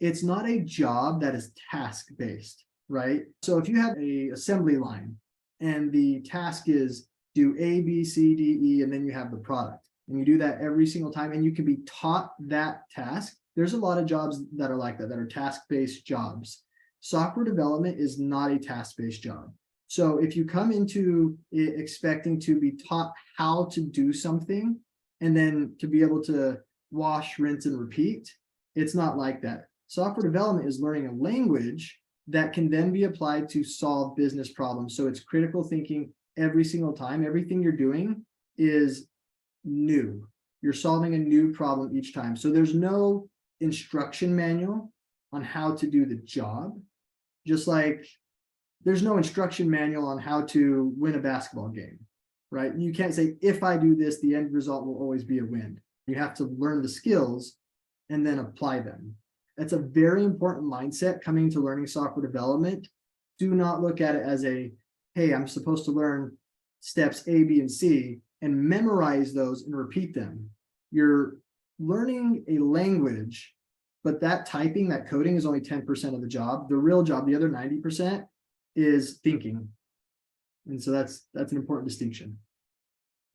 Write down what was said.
it's not a job that is task-based, right? So if you have a assembly line and the task is do A, B, C, D, E, and then you have the product, and you do that every single time, and you can be taught that task. There's a lot of jobs that are like that, that are task-based jobs. Software development is not a task-based job. So if you come into it expecting to be taught how to do something, and then to be able to wash, rinse, and repeat, it's not like that. Software development is learning a language that can then be applied to solve business problems. So it's critical thinking every single time. Everything you're doing is new. You're solving a new problem each time. So there's no instruction manual on how to do the job, just like there's no instruction manual on how to win a basketball game, right? You can't say, if I do this, the end result will always be a win. You have to learn the skills and then apply them. That's a very important mindset coming to learning software development. Do not look at it as a, hey, I'm supposed to learn steps A, B, and C and memorize those and repeat them. You're learning a language, but that typing, that coding is only 10% of the job. The real job, the other 90%, is thinking. And so that's an important distinction.